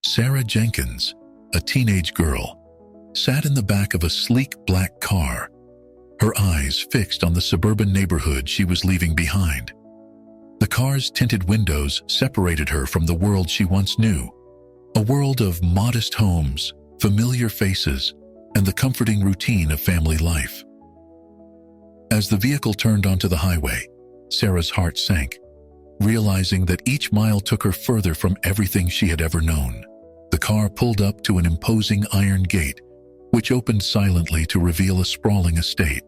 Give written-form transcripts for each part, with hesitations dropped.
Sarah Jenkins, a teenage girl, sat in the back of a sleek black car, her eyes fixed on the suburban neighborhood she was leaving behind. The car's tinted windows separated her from the world she once knew, a world of modest homes, familiar faces, and the comforting routine of family life. As the vehicle turned onto the highway, Sarah's heart sank, realizing that each mile took her further from everything she had ever known. The car pulled up to an imposing iron gate, which opened silently to reveal a sprawling estate.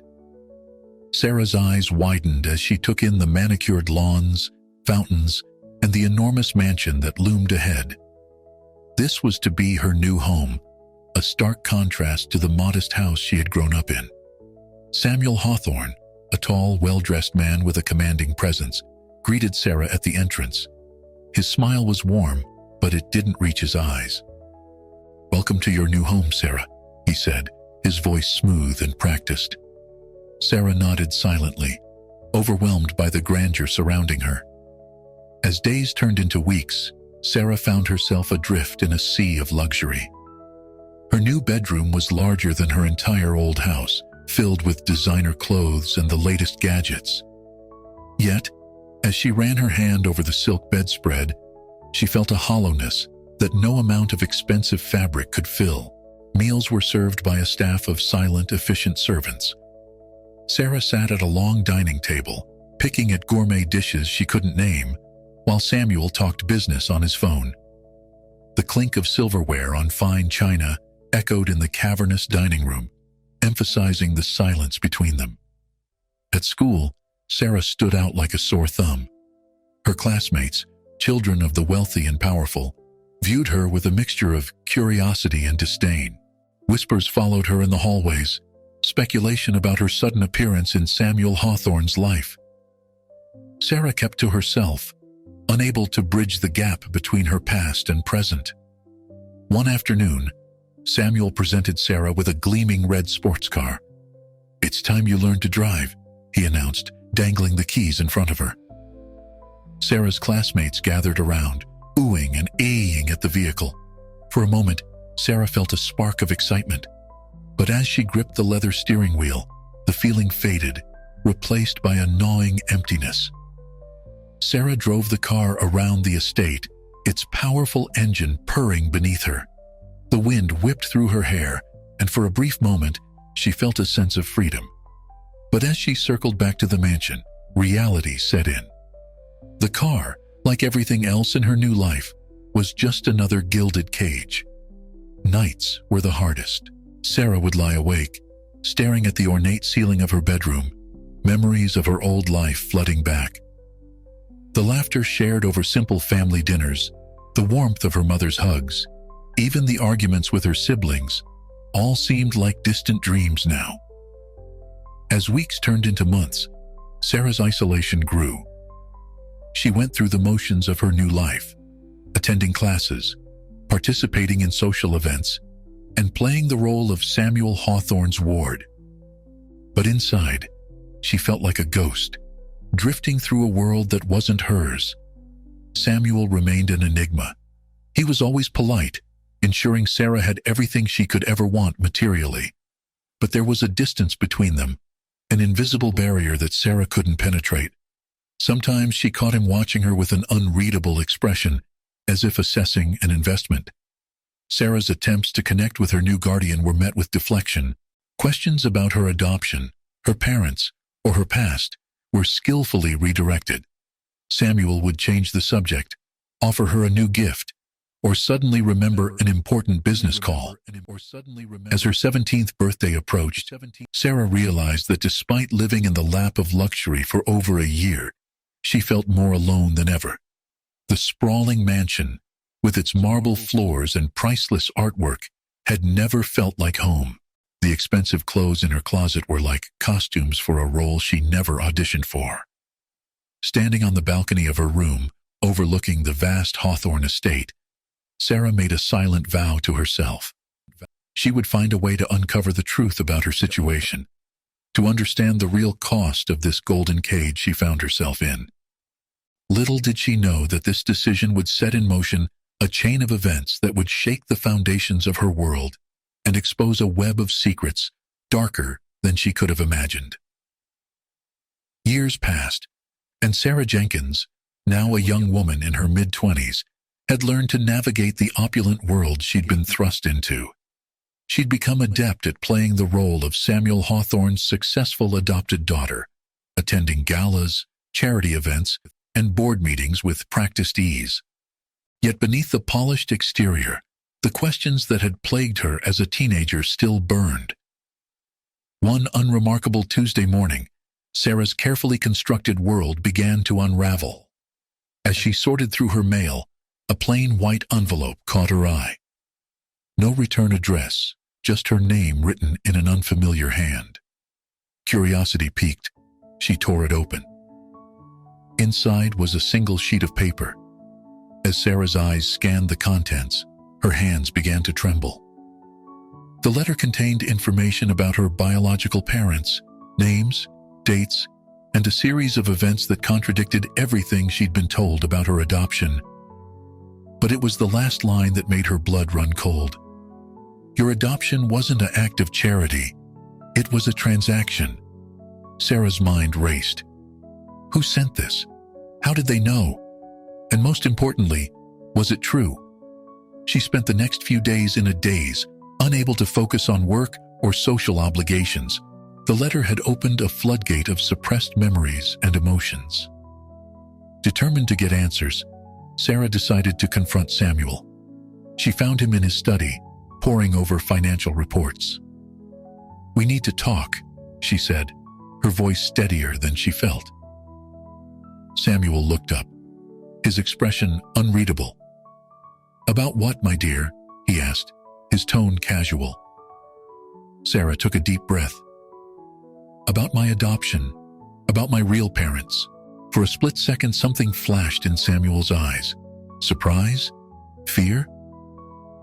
Sarah's eyes widened as she took in the manicured lawns, fountains, and the enormous mansion that loomed ahead. This was to be her new home, a stark contrast to the modest house she had grown up in. Samuel Hawthorne, a tall, well-dressed man with a commanding presence, greeted Sarah at the entrance. His smile was warm, but it didn't reach his eyes. "Welcome to your new home, Sarah," he said, his voice smooth and practiced. Sarah nodded silently, overwhelmed by the grandeur surrounding her. As days turned into weeks, Sarah found herself adrift in a sea of luxury. Her new bedroom was larger than her entire old house, filled with designer clothes and the latest gadgets. Yet, as she ran her hand over the silk bedspread, she felt a hollowness that no amount of expensive fabric could fill. Meals were served by a staff of silent, efficient servants. Sarah sat at a long dining table, picking at gourmet dishes she couldn't name, while Samuel talked business on his phone. The clink of silverware on fine china echoed in the cavernous dining room, emphasizing the silence between them. At school, Sarah stood out like a sore thumb. Her classmates, children of the wealthy and powerful, viewed her with a mixture of curiosity and disdain. Whispers followed her in the hallways, speculation about her sudden appearance in Samuel Hawthorne's life. Sarah kept to herself, unable to bridge the gap between her past and present. One afternoon, Samuel presented Sarah with a gleaming red sports car. "It's time you learned to drive," he announced, dangling the keys in front of her. Sarah's classmates gathered around, oohing and aahing at the vehicle. For a moment, Sarah felt a spark of excitement. But as she gripped the leather steering wheel, the feeling faded, replaced by a gnawing emptiness. Sarah drove the car around the estate, its powerful engine purring beneath her. The wind whipped through her hair, and for a brief moment, she felt a sense of freedom. But as she circled back to the mansion, reality set in. The car, like everything else in her new life, was just another gilded cage. Nights were the hardest. Sarah would lie awake, staring at the ornate ceiling of her bedroom, memories of her old life flooding back. The laughter shared over simple family dinners, the warmth of her mother's hugs, even the arguments with her siblings, all seemed like distant dreams now. As weeks turned into months, Sarah's isolation grew. She went through the motions of her new life, attending classes, participating in social events, and playing the role of Samuel Hawthorne's ward. But inside, she felt like a ghost, drifting through a world that wasn't hers. Samuel remained an enigma. He was always polite, ensuring Sarah had everything she could ever want materially. But there was a distance between them, an invisible barrier that Sarah couldn't penetrate. Sometimes she caught him watching her with an unreadable expression, as if assessing an investment. Sarah's attempts to connect with her new guardian were met with deflection. Questions about her adoption, her parents, or her past were skillfully redirected. Samuel would change the subject, offer her a new gift, or suddenly remember an important business call. As her 17th birthday approached, Sarah realized that despite living in the lap of luxury for over a year, she felt more alone than ever. The sprawling mansion, with its marble floors and priceless artwork, had never felt like home. The expensive clothes in her closet were like costumes for a role she never auditioned for. Standing on the balcony of her room, overlooking the vast Hawthorne estate, Sarah made a silent vow to herself. She would find a way to uncover the truth about her situation, to understand the real cost of this golden cage she found herself in. Little did she know that this decision would set in motion a chain of events that would shake the foundations of her world and expose a web of secrets darker than she could have imagined. Years passed, and Sarah Jenkins, now a young woman in her mid-20s, had learned to navigate the opulent world she'd been thrust into. She'd become adept at playing the role of Samuel Hawthorne's successful adopted daughter, attending galas, charity events, and board meetings with practiced ease. Yet beneath the polished exterior, the questions that had plagued her as a teenager still burned. One unremarkable Tuesday morning, Sarah's carefully constructed world began to unravel. As she sorted through her mail, a plain white envelope caught her eye. No return address, just her name written in an unfamiliar hand. Curiosity piqued. She tore it open. Inside was a single sheet of paper. As Sarah's eyes scanned the contents, her hands began to tremble. The letter contained information about her biological parents, names, dates, and a series of events that contradicted everything she'd been told about her adoption. But it was the last line that made her blood run cold. Your adoption wasn't an act of charity. It was a transaction. Sarah's mind raced. Who sent this? How did they know? And most importantly, was it true? She spent the next few days in a daze, unable to focus on work or social obligations. The letter had opened a floodgate of suppressed memories and emotions. Determined to get answers, Sarah decided to confront Samuel. She found him in his study, poring over financial reports. "We need to talk," she said, her voice steadier than she felt. Samuel looked up, his expression unreadable. "About what, my dear?" he asked, his tone casual. Sarah took a deep breath. "About my adoption, about my real parents." For a split second, something flashed in Samuel's eyes. Surprise? Fear?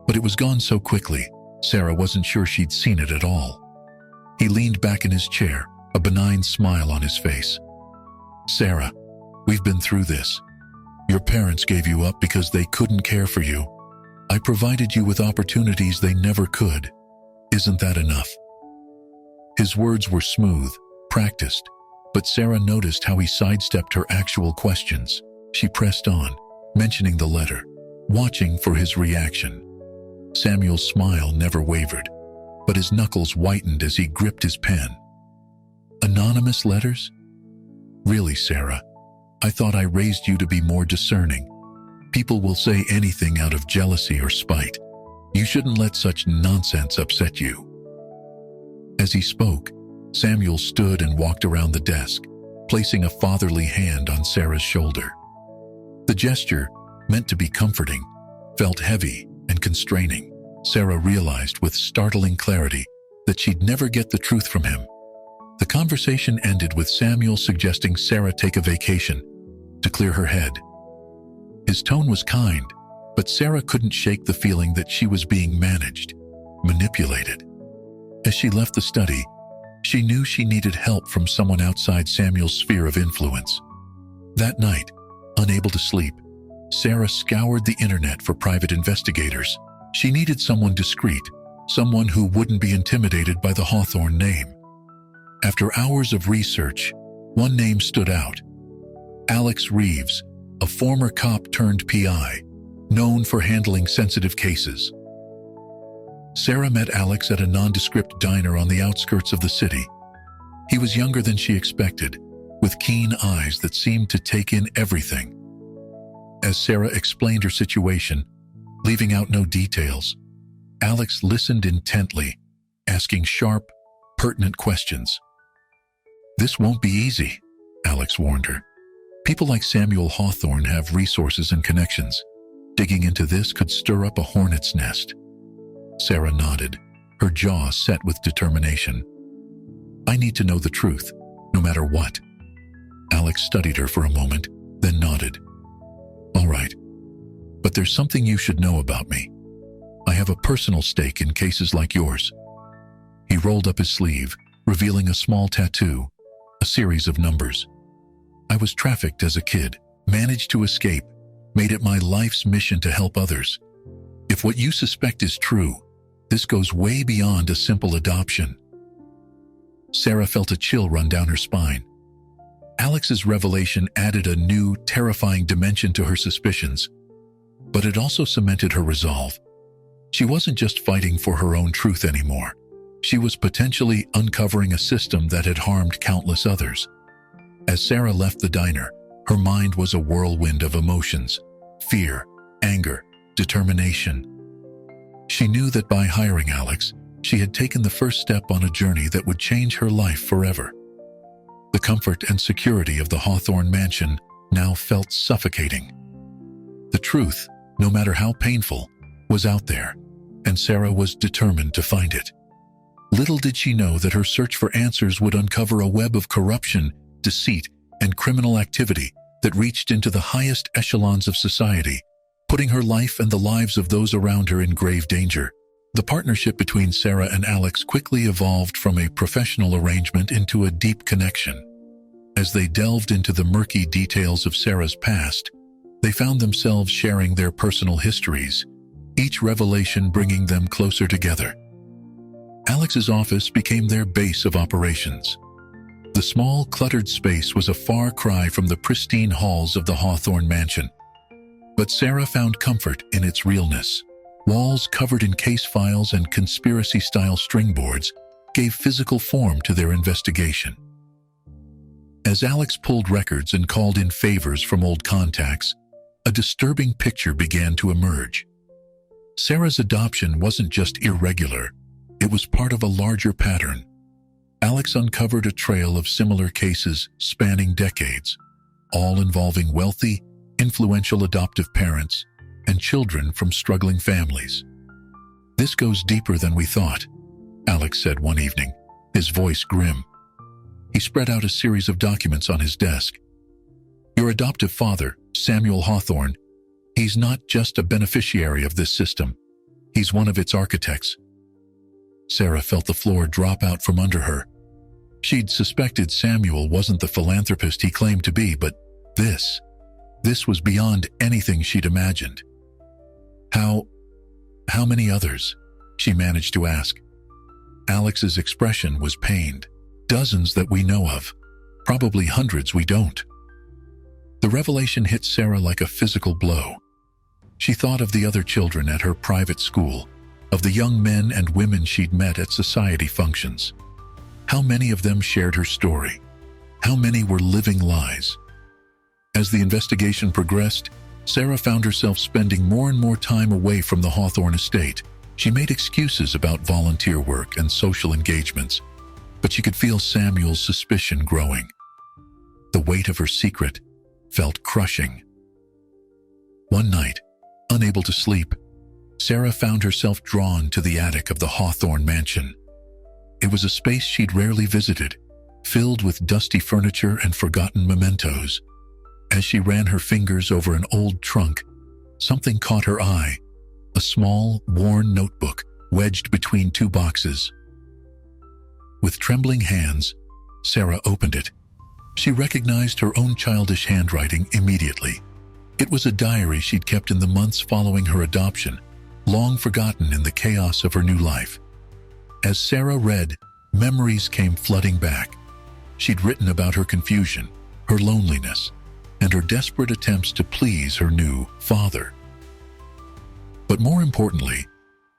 But it was gone so quickly, Sarah wasn't sure she'd seen it at all. He leaned back in his chair, a benign smile on his face. "Sarah, we've been through this. Your parents gave you up because they couldn't care for you. I provided you with opportunities they never could. Isn't that enough?" His words were smooth, practiced, but Sarah noticed how he sidestepped her actual questions. She pressed on, mentioning the letter, watching for his reaction. Samuel's smile never wavered, but his knuckles whitened as he gripped his pen. "Anonymous letters? Really, Sarah, I thought I raised you to be more discerning. People will say anything out of jealousy or spite. You shouldn't let such nonsense upset you." As he spoke, Samuel stood and walked around the desk, placing a fatherly hand on Sarah's shoulder. The gesture, meant to be comforting, felt heavy and constraining. Sarah realized with startling clarity that she'd never get the truth from him. The conversation ended with Samuel suggesting Sarah take a vacation to clear her head. His tone was kind, but Sarah couldn't shake the feeling that she was being managed, manipulated. As she left the study, she knew she needed help from someone outside Samuel's sphere of influence. That night, unable to sleep, Sarah scoured the internet for private investigators. She needed someone discreet, someone who wouldn't be intimidated by the Hawthorne name. After hours of research, one name stood out. Alex Reeves, a former cop turned PI, known for handling sensitive cases. Sarah met Alex at a nondescript diner on the outskirts of the city. He was younger than she expected, with keen eyes that seemed to take in everything. As Sarah explained her situation, leaving out no details, Alex listened intently, asking sharp, pertinent questions. "This won't be easy," Alex warned her. "People like Samuel Hawthorne have resources and connections. Digging into this could stir up a hornet's nest." Sarah nodded, her jaw set with determination. "I need to know the truth, no matter what." Alex studied her for a moment, then nodded. "All right, but there's something you should know about me. I have a personal stake in cases like yours." He rolled up his sleeve, revealing a small tattoo, a series of numbers. "I was trafficked as a kid, managed to escape, made it my life's mission to help others. If what you suspect is true, this goes way beyond a simple adoption." Sarah felt a chill run down her spine. Alex's revelation added a new, terrifying dimension to her suspicions, but it also cemented her resolve. She wasn't just fighting for her own truth anymore. She was potentially uncovering a system that had harmed countless others. As Sarah left the diner, her mind was a whirlwind of emotions: fear, anger, determination. She knew that by hiring Alex, she had taken the first step on a journey that would change her life forever. The comfort and security of the Hawthorne mansion now felt suffocating. The truth, no matter how painful, was out there, and Sarah was determined to find it. Little did she know that her search for answers would uncover a web of corruption, deceit, and criminal activity that reached into the highest echelons of society, putting her life and the lives of those around her in grave danger. The partnership between Sarah and Alex quickly evolved from a professional arrangement into a deep connection. As they delved into the murky details of Sarah's past, they found themselves sharing their personal histories, each revelation bringing them closer together. Alex's office became their base of operations. The small, cluttered space was a far cry from the pristine halls of the Hawthorne mansion. But Sarah found comfort in its realness. Walls covered in case files and conspiracy-style string boards gave physical form to their investigation. As Alex pulled records and called in favors from old contacts, a disturbing picture began to emerge. Sarah's adoption wasn't just irregular, it was part of a larger pattern. Alex uncovered a trail of similar cases spanning decades, all involving wealthy, influential adoptive parents and children from struggling families. "This goes deeper than we thought," Alex said one evening, his voice grim. He spread out a series of documents on his desk. "Your adoptive father, Samuel Hawthorne, he's not just a beneficiary of this system, he's one of its architects." Sarah felt the floor drop out from under her. She'd suspected Samuel wasn't the philanthropist he claimed to be, but this was beyond anything she'd imagined. How many others?" she managed to ask. Alex's expression was pained. "Dozens that we know of, probably hundreds we don't." The revelation hit Sarah like a physical blow. She thought of the other children at her private school, of the young men and women she'd met at society functions. How many of them shared her story? How many were living lies? As the investigation progressed, Sarah found herself spending more and more time away from the Hawthorne estate. She made excuses about volunteer work and social engagements, but she could feel Samuel's suspicion growing. The weight of her secret felt crushing. One night, unable to sleep, Sarah found herself drawn to the attic of the Hawthorne mansion. It was a space she'd rarely visited, filled with dusty furniture and forgotten mementos. As she ran her fingers over an old trunk, something caught her eye: a small, worn notebook wedged between two boxes. With trembling hands, Sarah opened it. She recognized her own childish handwriting immediately. It was a diary she'd kept in the months following her adoption, long forgotten in the chaos of her new life. As Sarah read, memories came flooding back. She'd written about her confusion, her loneliness, and her desperate attempts to please her new father. But more importantly,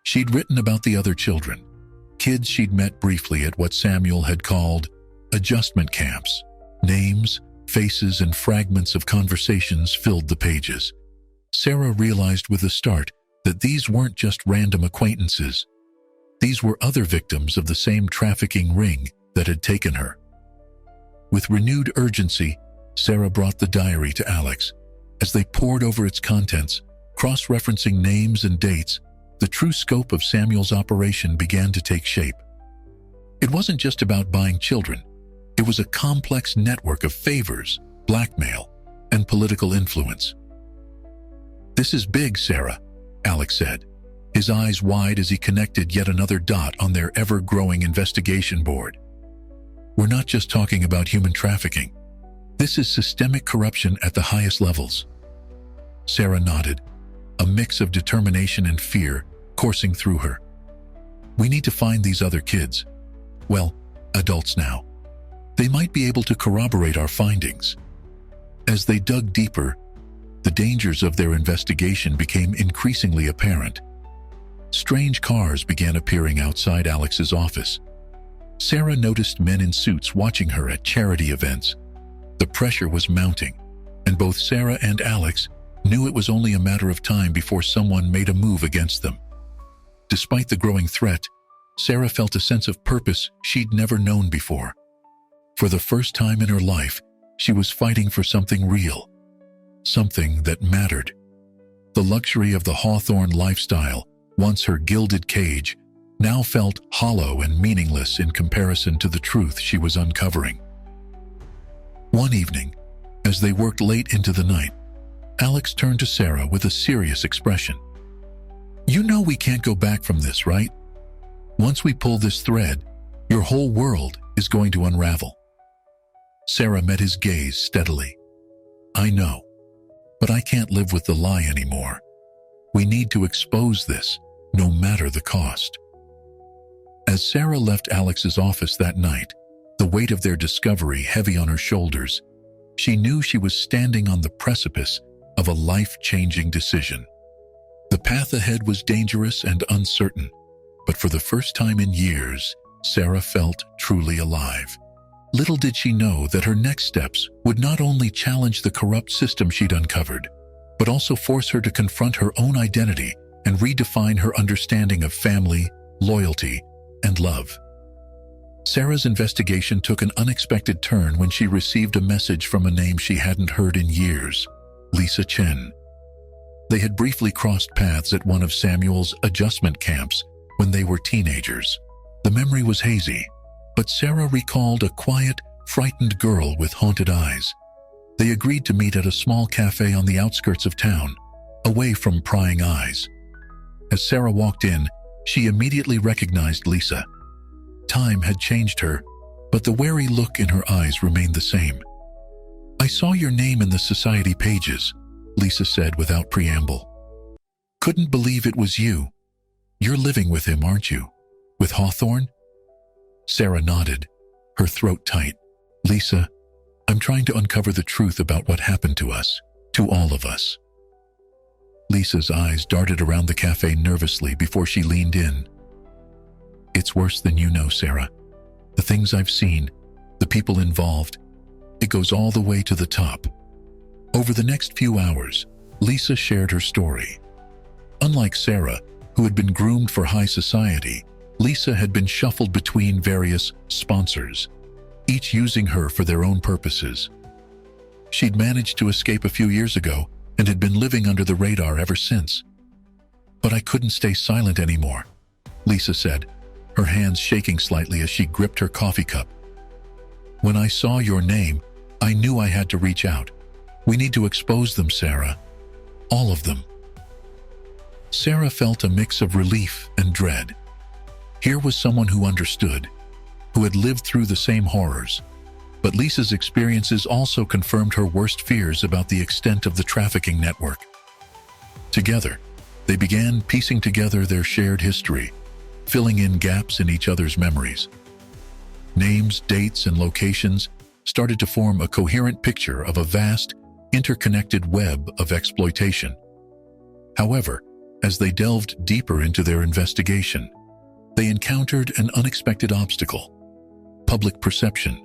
she'd written about the other children, kids she'd met briefly at what Samuel had called adjustment camps. Names, faces, and fragments of conversations filled the pages. Sarah realized with a start that these weren't just random acquaintances. These were other victims of the same trafficking ring that had taken her. With renewed urgency, Sarah brought the diary to Alex. As they pored over its contents, cross-referencing names and dates, the true scope of Samuel's operation began to take shape. It wasn't just about buying children. It was a complex network of favors, blackmail, and political influence. "This is big, Sarah," Alex said, his eyes wide as he connected yet another dot on their ever-growing investigation board. "We're not just talking about human trafficking. This is systemic corruption at the highest levels." Sarah nodded, a mix of determination and fear coursing through her. We need to find these other kids. Well, adults now. They might be able to corroborate our findings. As they dug deeper, the dangers of their investigation became increasingly apparent. Strange cars began appearing outside Alex's office. Sarah noticed men in suits watching her at charity events. The pressure was mounting, and both Sarah and Alex knew it was only a matter of time before someone made a move against them. Despite the growing threat, Sarah felt a sense of purpose she'd never known before. For the first time in her life, she was fighting for something real, something that mattered. The luxury of the Hawthorne lifestyle, once her gilded cage, now felt hollow and meaningless in comparison to the truth she was uncovering. One evening, as they worked late into the night, Alex turned to Sarah with a serious expression. "You know we can't go back from this, right? Once we pull this thread, your whole world is going to unravel." Sarah met his gaze steadily. "I know, but I can't live with the lie anymore. We need to expose this, no matter the cost." As Sarah left Alex's office that night, the weight of their discovery heavy on her shoulders, she knew she was standing on the precipice of a life-changing decision. The path ahead was dangerous and uncertain, but for the first time in years, Sarah felt truly alive. Little did she know that her next steps would not only challenge the corrupt system she'd uncovered, but also force her to confront her own identity and redefine her understanding of family, loyalty, and love. Sarah's investigation took an unexpected turn when she received a message from a name she hadn't heard in years, Lisa Chen. They had briefly crossed paths at one of Samuel's adjustment camps when they were teenagers. The memory was hazy, but Sarah recalled a quiet, frightened girl with haunted eyes. They agreed to meet at a small cafe on the outskirts of town, away from prying eyes. As Sarah walked in, she immediately recognized Lisa. Time had changed her, but the wary look in her eyes remained the same. "I saw your name in the society pages," Lisa said without preamble. "Couldn't believe it was you. You're living with him, aren't you? With Hawthorne?" Sarah nodded, her throat tight. "Lisa, I'm trying to uncover the truth about what happened to us, to all of us." Lisa's eyes darted around the cafe nervously before she leaned in. "It's worse than you know, Sarah. The things I've seen, the people involved, it goes all the way to the top." Over the next few hours, Lisa shared her story. Unlike Sarah, who had been groomed for high society, Lisa had been shuffled between various sponsors, each using her for their own purposes. She'd managed to escape a few years ago and had been living under the radar ever since. "But I couldn't stay silent anymore," Lisa said, her hands shaking slightly as she gripped her coffee cup. "When I saw your name, I knew I had to reach out. We need to expose them, Sarah. All of them." Sarah felt a mix of relief and dread. Here was someone who understood, who had lived through the same horrors. But Lisa's experiences also confirmed her worst fears about the extent of the trafficking network. Together, they began piecing together their shared history, filling in gaps in each other's memories. Names, dates, and locations started to form a coherent picture of a vast, interconnected web of exploitation. However, as they delved deeper into their investigation, they encountered an unexpected obstacle: public perception.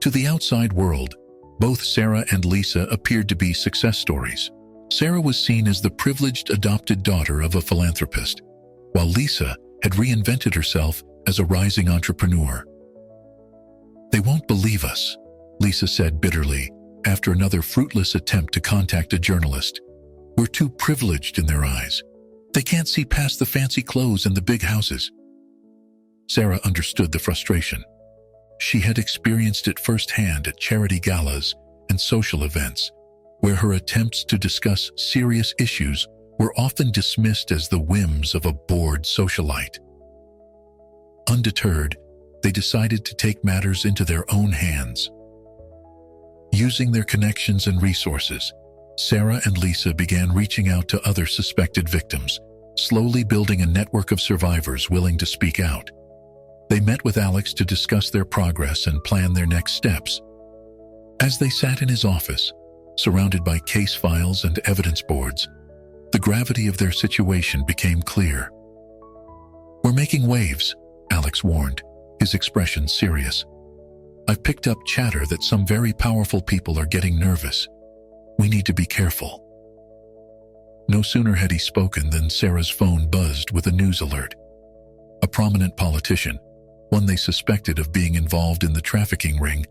To the outside world, both Sarah and Lisa appeared to be success stories. Sarah was seen as the privileged adopted daughter of a philanthropist, while Lisa had reinvented herself as a rising entrepreneur. "They won't believe us," Lisa said bitterly after another fruitless attempt to contact a journalist. "We're too privileged in their eyes. They can't see past the fancy clothes and the big houses." Sarah understood the frustration. She had experienced it firsthand at charity galas and social events, where her attempts to discuss serious issues were often dismissed as the whims of a bored socialite. Undeterred, they decided to take matters into their own hands. Using their connections and resources, Sarah and Lisa began reaching out to other suspected victims, slowly building a network of survivors willing to speak out. They met with Alex to discuss their progress and plan their next steps. As they sat in his office, surrounded by case files and evidence boards, the gravity of their situation became clear. "We're making waves," Alex warned, his expression serious. "I've picked up chatter that some very powerful people are getting nervous. We need to be careful." No sooner had he spoken than Sarah's phone buzzed with a news alert. A prominent politician, one they suspected of being involved in the trafficking ring,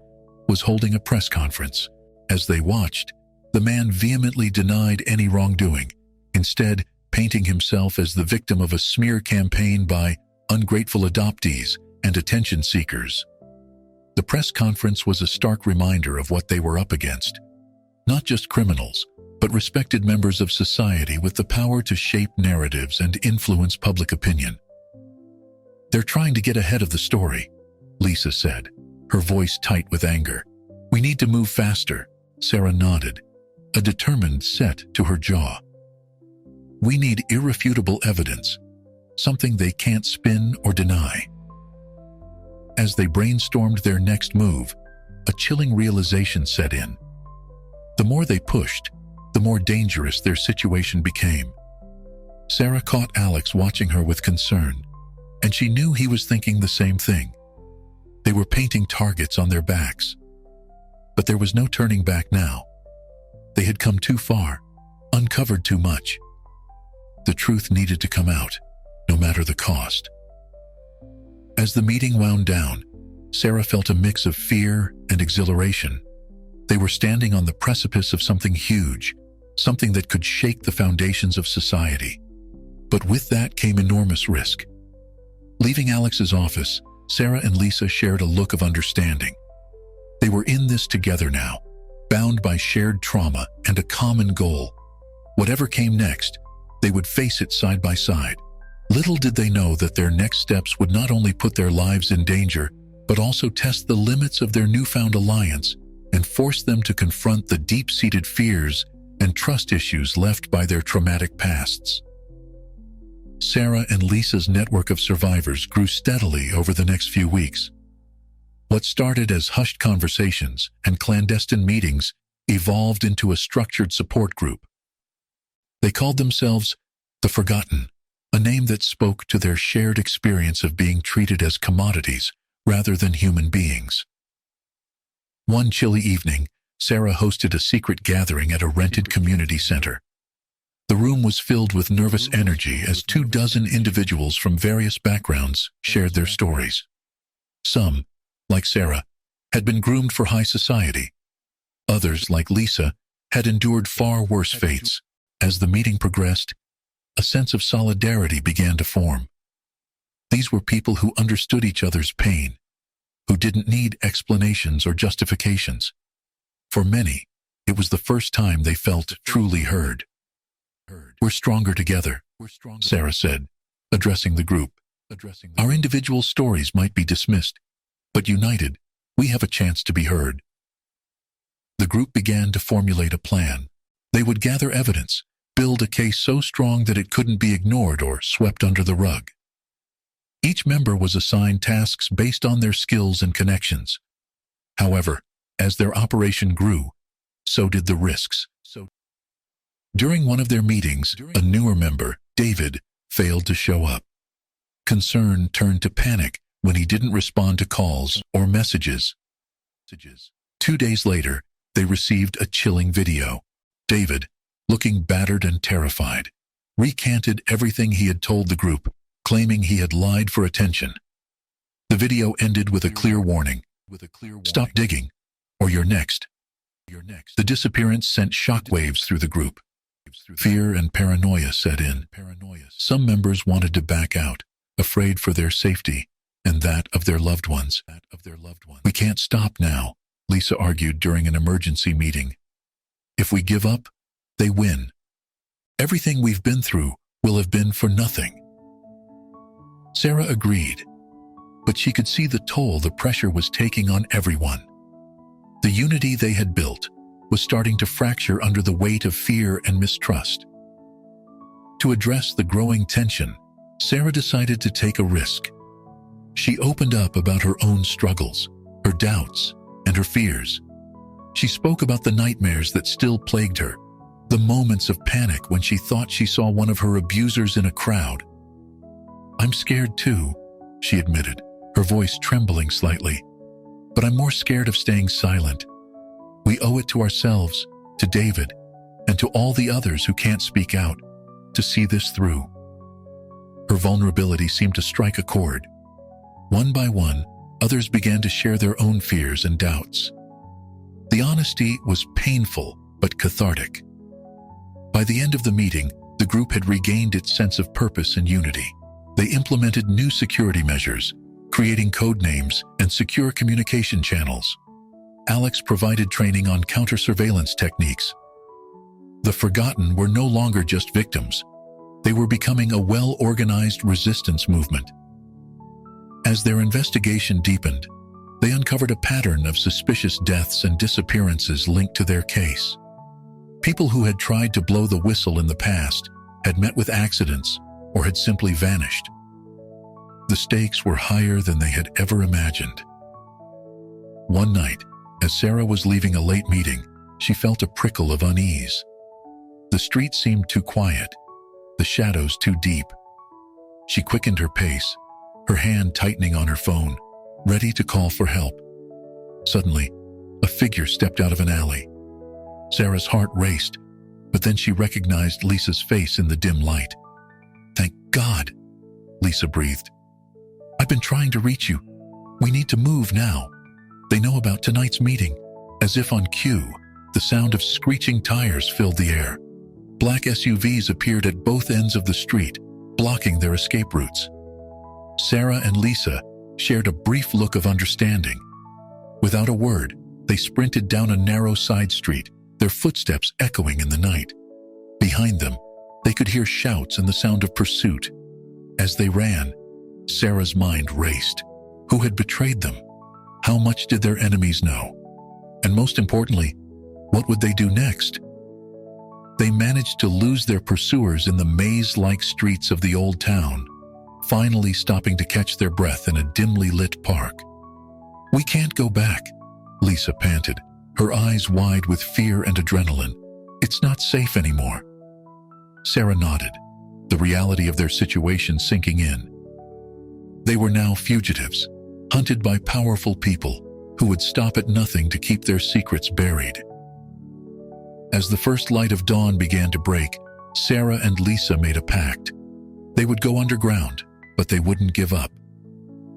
was holding a press conference. As they watched, the man vehemently denied any wrongdoing, instead painting himself as the victim of a smear campaign by ungrateful adoptees and attention seekers. The press conference was a stark reminder of what they were up against. Not just criminals, but respected members of society with the power to shape narratives and influence public opinion. "They're trying to get ahead of the story," Lisa said, her voice tight with anger. "We need to move faster," Sarah nodded, a determined set to her jaw. "We need irrefutable evidence, something they can't spin or deny." As they brainstormed their next move, a chilling realization set in. The more they pushed, the more dangerous their situation became. Sarah caught Alex watching her with concern, and she knew he was thinking the same thing. They were painting targets on their backs. But there was no turning back now. They had come too far, uncovered too much. The truth needed to come out, no matter the cost. As the meeting wound down, Sarah felt a mix of fear and exhilaration. They were standing on the precipice of something huge, something that could shake the foundations of society. But with that came enormous risk. Leaving Alex's office, Sarah and Lisa shared a look of understanding. They were in this together now, bound by shared trauma and a common goal. Whatever came next, they would face it side by side. Little did they know that their next steps would not only put their lives in danger, but also test the limits of their newfound alliance and force them to confront the deep-seated fears and trust issues left by their traumatic pasts. Sarah and Lisa's network of survivors grew steadily over the next few weeks. What started as hushed conversations and clandestine meetings evolved into a structured support group. They called themselves the Forgotten, a name that spoke to their shared experience of being treated as commodities rather than human beings. One chilly evening, Sarah hosted a secret gathering at a rented community center. The room was filled with nervous energy as 24 individuals from various backgrounds shared their stories. Some, like Sarah, had been groomed for high society. Others, like Lisa, had endured far worse fates. As the meeting progressed, a sense of solidarity began to form. These were people who understood each other's pain, who didn't need explanations or justifications. For many, it was the first time they felt truly heard. "We're stronger together," Sarah said, addressing the group. "Our individual stories might be dismissed, but united, we have a chance to be heard." The group began to formulate a plan. They would gather evidence, build a case so strong that it couldn't be ignored or swept under the rug. Each member was assigned tasks based on their skills and connections. However, as their operation grew, so did the risks. During one of their meetings, a newer member, David, failed to show up. Concern turned to panic when he didn't respond to calls or messages. 2 days later, they received a chilling video. David, looking battered and terrified, recanted everything he had told the group, claiming he had lied for attention. The video ended with a clear warning: "Stop digging, or you're next." The disappearance sent shockwaves through the group. Fear and paranoia set in. Some members wanted to back out, afraid for their safety and that of their loved ones. "We can't stop now," Lisa argued during an emergency meeting. "If we give up, they win. Everything we've been through will have been for nothing." Sarah agreed, but she could see the toll the pressure was taking on everyone. The unity they had built, was starting to fracture under the weight of fear and mistrust. To address the growing tension, Sarah decided to take a risk. She opened up about her own struggles, her doubts, and her fears. She spoke about the nightmares that still plagued her, the moments of panic when she thought she saw one of her abusers in a crowd. "I'm scared too," she admitted, her voice trembling slightly. "But I'm more scared of staying silent. We owe it to ourselves, to David, and to all the others who can't speak out, to see this through." Her vulnerability seemed to strike a chord. One by one, others began to share their own fears and doubts. The honesty was painful but cathartic. By the end of the meeting, the group had regained its sense of purpose and unity. They implemented new security measures, creating code names and secure communication channels. Alex provided training on counter-surveillance techniques. The forgotten were no longer just victims. They were becoming a well-organized resistance movement. As their investigation deepened, they uncovered a pattern of suspicious deaths and disappearances linked to their case. People who had tried to blow the whistle in the past had met with accidents or had simply vanished. The stakes were higher than they had ever imagined. One night, as Sarah was leaving a late meeting, she felt a prickle of unease. The street seemed too quiet, the shadows too deep. She quickened her pace, her hand tightening on her phone, ready to call for help. Suddenly, a figure stepped out of an alley. Sarah's heart raced, but then she recognized Lisa's face in the dim light. "Thank God," Lisa breathed. "I've been trying to reach you. We need to move now. They know about tonight's meeting." As if on cue, the sound of screeching tires filled the air. Black SUVs appeared at both ends of the street, blocking their escape routes. Sarah and Lisa shared a brief look of understanding. Without a word, they sprinted down a narrow side street, their footsteps echoing in the night. Behind them, they could hear shouts and the sound of pursuit. As they ran, Sarah's mind raced. Who had betrayed them? How much did their enemies know? And most importantly, what would they do next? They managed to lose their pursuers in the maze-like streets of the old town, finally stopping to catch their breath in a dimly lit park. "We can't go back," Lisa panted, her eyes wide with fear and adrenaline. "It's not safe anymore." Sarah nodded, the reality of their situation sinking in. They were now fugitives, hunted by powerful people who would stop at nothing to keep their secrets buried. As the first light of dawn began to break, Sarah and Lisa made a pact. They would go underground, but they wouldn't give up.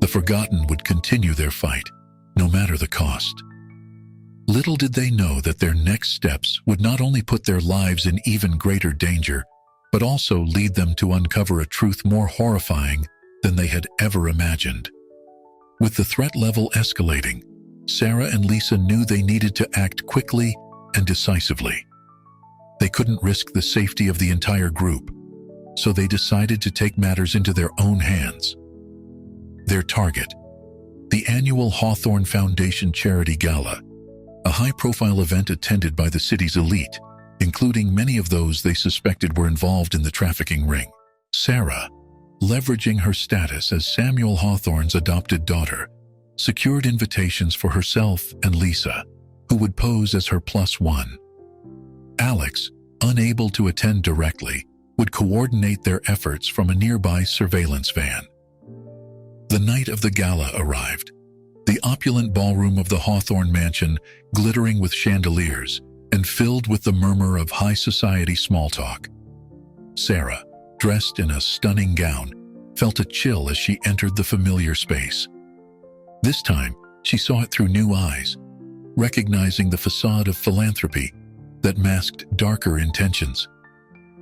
The forgotten would continue their fight, no matter the cost. Little did they know that their next steps would not only put their lives in even greater danger, but also lead them to uncover a truth more horrifying than they had ever imagined. With the threat level escalating, Sarah and Lisa knew they needed to act quickly and decisively. They couldn't risk the safety of the entire group, so they decided to take matters into their own hands. Their target: the annual Hawthorne Foundation Charity Gala, a high-profile event attended by the city's elite, including many of those they suspected were involved in the trafficking ring. Sarah, leveraging her status as Samuel Hawthorne's adopted daughter, secured invitations for herself and Lisa, who would pose as her +1. Alex, unable to attend directly, would coordinate their efforts from a nearby surveillance van. The night of the gala arrived, the opulent ballroom of the Hawthorne mansion glittering with chandeliers and filled with the murmur of high society small talk. Sarah, dressed in a stunning gown, felt a chill as she entered the familiar space. This time, she saw it through new eyes, recognizing the facade of philanthropy that masked darker intentions.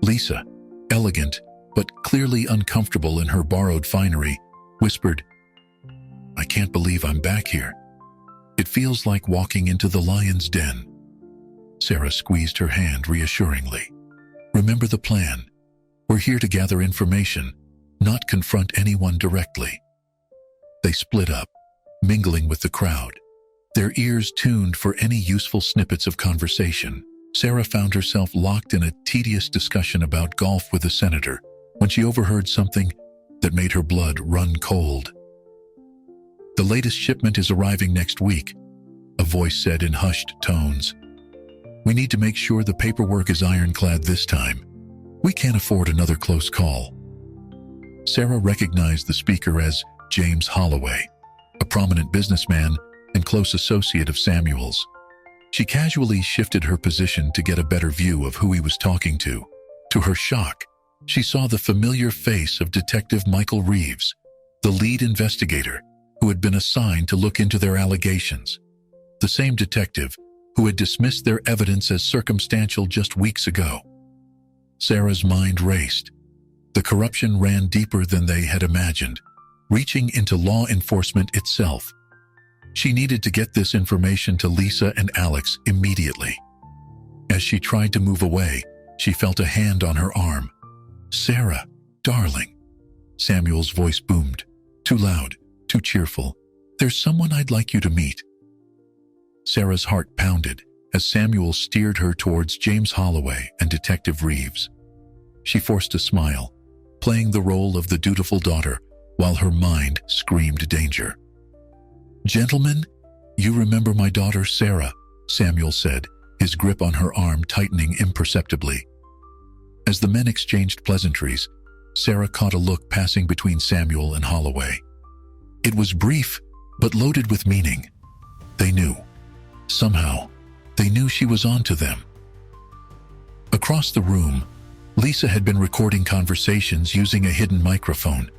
Lisa, elegant but clearly uncomfortable in her borrowed finery, whispered, "I can't believe I'm back here. It feels like walking into the lion's den." Sarah squeezed her hand reassuringly. "Remember the plan. We're here to gather information, not confront anyone directly." They split up, mingling with the crowd, their ears tuned for any useful snippets of conversation. Sarah found herself locked in a tedious discussion about golf with a senator when she overheard something that made her blood run cold. "The latest shipment is arriving next week," a voice said in hushed tones. "We need to make sure the paperwork is ironclad this time. We can't afford another close call." Sarah recognized the speaker as James Holloway, a prominent businessman and close associate of Samuel's. She casually shifted her position to get a better view of who he was talking to. To her shock, she saw the familiar face of Detective Michael Reeves, the lead investigator who had been assigned to look into their allegations. The same detective who had dismissed their evidence as circumstantial just weeks ago. Sarah's mind raced. The corruption ran deeper than they had imagined, reaching into law enforcement itself. She needed to get this information to Lisa and Alex immediately. As she tried to move away, she felt a hand on her arm. "Sarah, darling." Samuel's voice boomed. Too loud, too cheerful. "There's someone I'd like you to meet." Sarah's heart pounded as Samuel steered her towards James Holloway and Detective Reeves. She forced a smile, playing the role of the dutiful daughter while her mind screamed danger. "Gentlemen, you remember my daughter Sarah," Samuel said, his grip on her arm tightening imperceptibly. As the men exchanged pleasantries, Sarah caught a look passing between Samuel and Holloway. It was brief, but loaded with meaning. They knew. Somehow, they knew she was on to them. Across the room, Lisa had been recording conversations using a hidden microphone.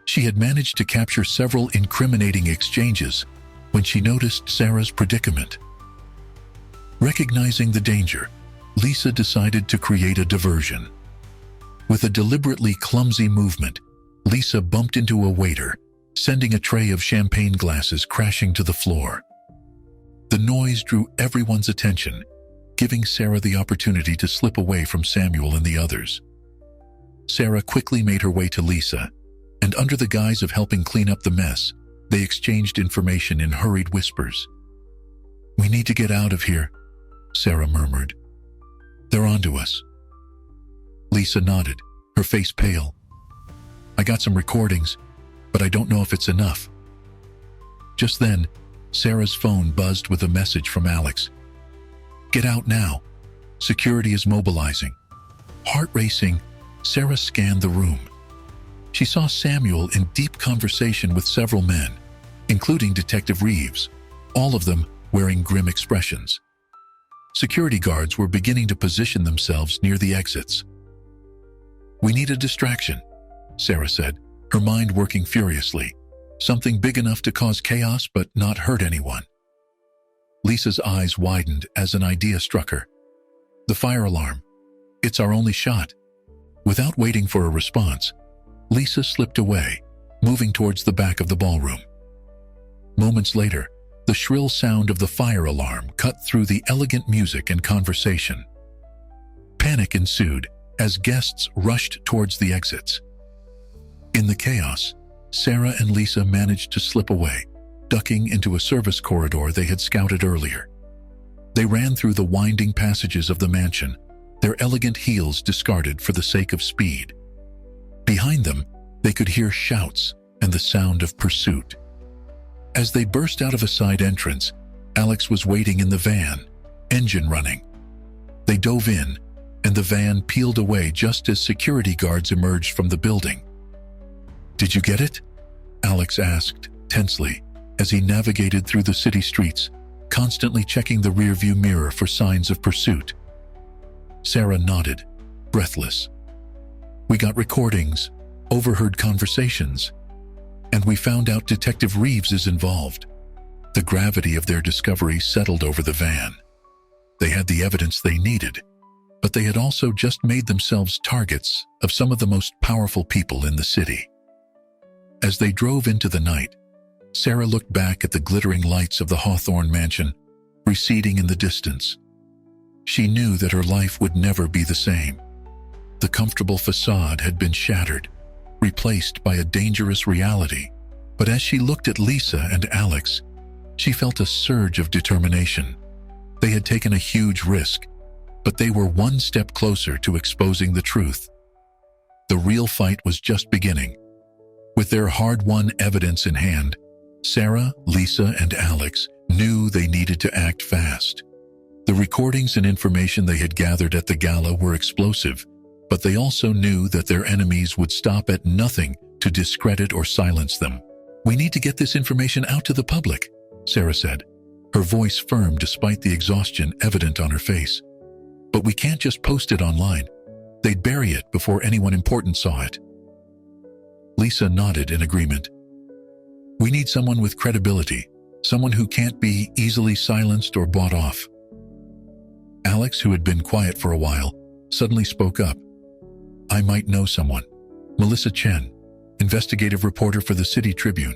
She had managed to capture several incriminating exchanges when she noticed Sarah's predicament. Recognizing the danger, Lisa decided to create a diversion. With a deliberately clumsy movement, Lisa bumped into a waiter, sending a tray of champagne glasses crashing to the floor. The noise drew everyone's attention, giving Sarah the opportunity to slip away from Samuel and the others. Sarah quickly made her way to Lisa, and under the guise of helping clean up the mess, they exchanged information in hurried whispers. "We need to get out of here," Sarah murmured. "They're onto us." Lisa nodded, her face pale. "I got some recordings, but I don't know if it's enough." Just then, Sarah's phone buzzed with a message from Alex. "Get out now. Security is mobilizing." Heart racing, Sarah scanned the room. She saw Samuel in deep conversation with several men, including Detective Reeves, all of them wearing grim expressions. Security guards were beginning to position themselves near the exits. "We need a distraction," Sarah said, her mind working furiously. "Something big enough to cause chaos but not hurt anyone." Lisa's eyes widened as an idea struck her. "The fire alarm. It's our only shot." Without waiting for a response, Lisa slipped away, moving towards the back of the ballroom. Moments later, the shrill sound of the fire alarm cut through the elegant music and conversation. Panic ensued as guests rushed towards the exits. In the chaos, Sarah and Lisa managed to slip away, ducking into a service corridor they had scouted earlier. They ran through the winding passages of the mansion, their elegant heels discarded for the sake of speed. Behind them, they could hear shouts and the sound of pursuit. As they burst out of a side entrance, Alex was waiting in the van, engine running. They dove in, and the van peeled away just as security guards emerged from the building. "Did you get it?" Alex asked, tensely, as he navigated through the city streets, constantly checking the rearview mirror for signs of pursuit. Sarah nodded, breathless. "We got recordings, overheard conversations, and we found out Detective Reeves is involved." The gravity of their discovery settled over the van. They had the evidence they needed, but they had also just made themselves targets of some of the most powerful people in the city. As they drove into the night, Sarah looked back at the glittering lights of the Hawthorne mansion, receding in the distance. She knew that her life would never be the same. The comfortable facade had been shattered, replaced by a dangerous reality. But as she looked at Lisa and Alex, She felt a surge of determination. They had taken a huge risk, but they were one step closer to exposing the truth. The real fight was just beginning. With their hard-won evidence in hand, Sarah, Lisa, and Alex knew they needed to act fast. The recordings and information they had gathered at the gala were explosive, but they also knew that their enemies would stop at nothing to discredit or silence them. "We need to get this information out to the public," Sarah said, her voice firm despite the exhaustion evident on her face. "But we can't just post it online. They'd bury it before anyone important saw it." Lisa nodded in agreement. "We need someone with credibility, someone who can't be easily silenced or bought off." Alex, who had been quiet for a while, suddenly spoke up. "I might know someone. Melissa Chen, investigative reporter for the City Tribune.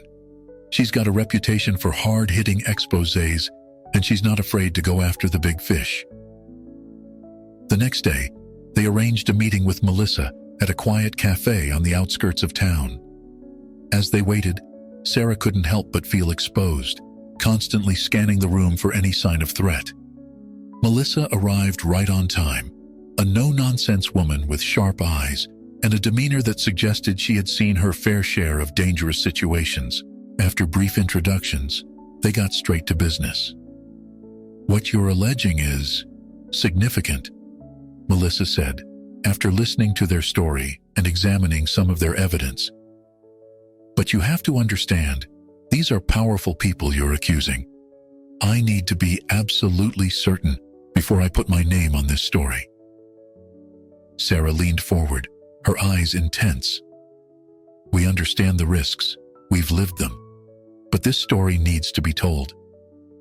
She's got a reputation for hard-hitting exposés, and she's not afraid to go after the big fish." The next day, they arranged a meeting with Melissa at a quiet cafe on the outskirts of town. As they waited, Sarah couldn't help but feel exposed, constantly scanning the room for any sign of threat. Melissa arrived right on time, a no-nonsense woman with sharp eyes and a demeanor that suggested she had seen her fair share of dangerous situations. After brief introductions, they got straight to business. "What you're alleging is significant," Melissa said, after listening to their story and examining some of their evidence. "But you have to understand, these are powerful people you're accusing. I need to be absolutely certain before I put my name on this story." Sarah leaned forward, her eyes intense. "We understand the risks. We've lived them. But this story needs to be told.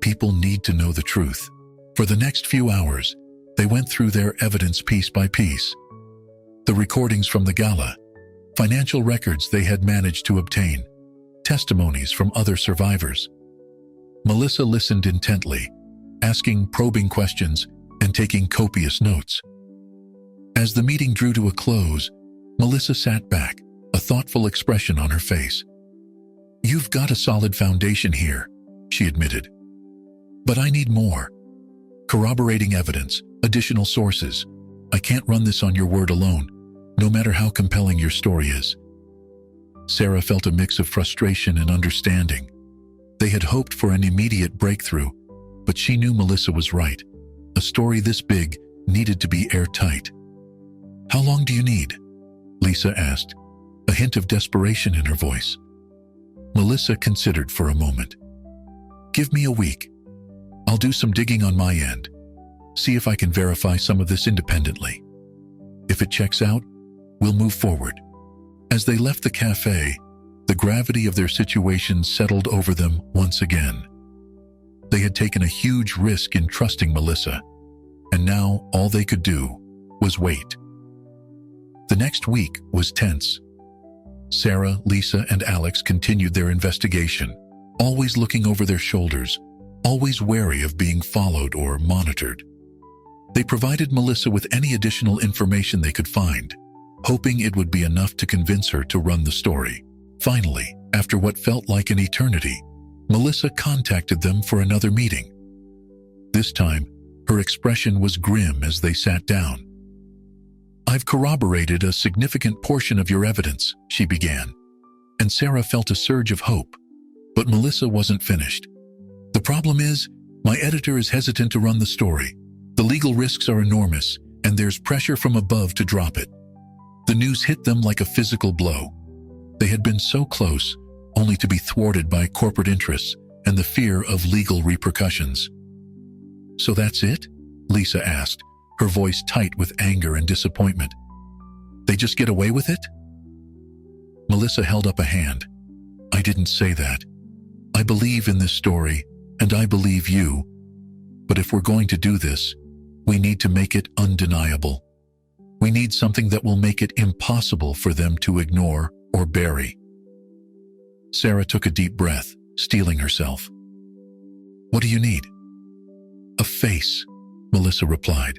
People need to know the truth." For the next few hours, they went through their evidence piece by piece. The recordings from the gala, financial records they had managed to obtain, testimonies from other survivors. Melissa listened intently, asking probing questions and taking copious notes. As the meeting drew to a close, Melissa sat back, a thoughtful expression on her face. "You've got a solid foundation here," she admitted. "But I need more. Corroborating evidence, additional sources. I can't run this on your word alone, no matter how compelling your story is." Sarah felt a mix of frustration and understanding. They had hoped for an immediate breakthrough, but she knew Melissa was right. A story this big needed to be airtight. "How long do you need?" Lisa asked, a hint of desperation in her voice. Melissa considered for a moment. "Give me a week. I'll do some digging on my end, see if I can verify some of this independently. If it checks out, we'll move forward." As they left the cafe, the gravity of their situation settled over them once again. They had taken a huge risk in trusting Melissa, and now all they could do was wait. The next week was tense. Sarah, Lisa, and Alex continued their investigation, always looking over their shoulders, always wary of being followed or monitored. They provided Melissa with any additional information they could find, hoping it would be enough to convince her to run the story. Finally, after what felt like an eternity, Melissa contacted them for another meeting. This time, her expression was grim as they sat down. "I've corroborated a significant portion of your evidence," she began, and Sarah felt a surge of hope. But Melissa wasn't finished. "The problem is, my editor is hesitant to run the story. The legal risks are enormous, and there's pressure from above to drop it." The news hit them like a physical blow. They had been so close, only to be thwarted by corporate interests and the fear of legal repercussions. "So that's it?" Lisa asked, her voice tight with anger and disappointment. "They just get away with it?" Melissa held up a hand. "I didn't say that. I believe in this story, and I believe you. But if we're going to do this, we need to make it undeniable. We need something that will make it impossible for them to ignore or bury." Sarah took a deep breath, steeling herself. "What do you need?" "A face," Melissa replied.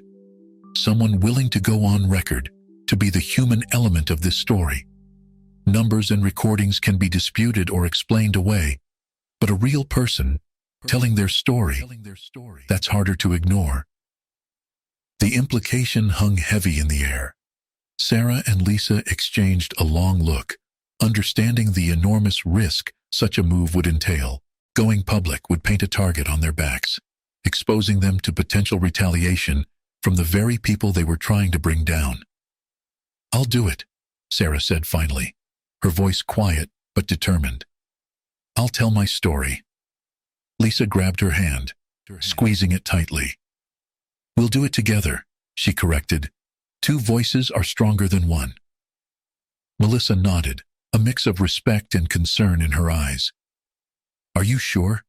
"Someone willing to go on record, to be the human element of this story. Numbers and recordings can be disputed or explained away, but a real person, telling their story. That's harder to ignore. The implication hung heavy in the air. Sarah and Lisa exchanged a long look, understanding the enormous risk such a move would entail. Going public would paint a target on their backs, exposing them to potential retaliation from the very people they were trying to bring down. "I'll do it," Sarah said finally, her voice quiet but determined. "I'll tell my story." Lisa grabbed her hand, squeezing it tightly. "We'll do it together," she corrected. "Two voices are stronger than one." Melissa nodded, a mix of respect and concern in her eyes. "Are you sure?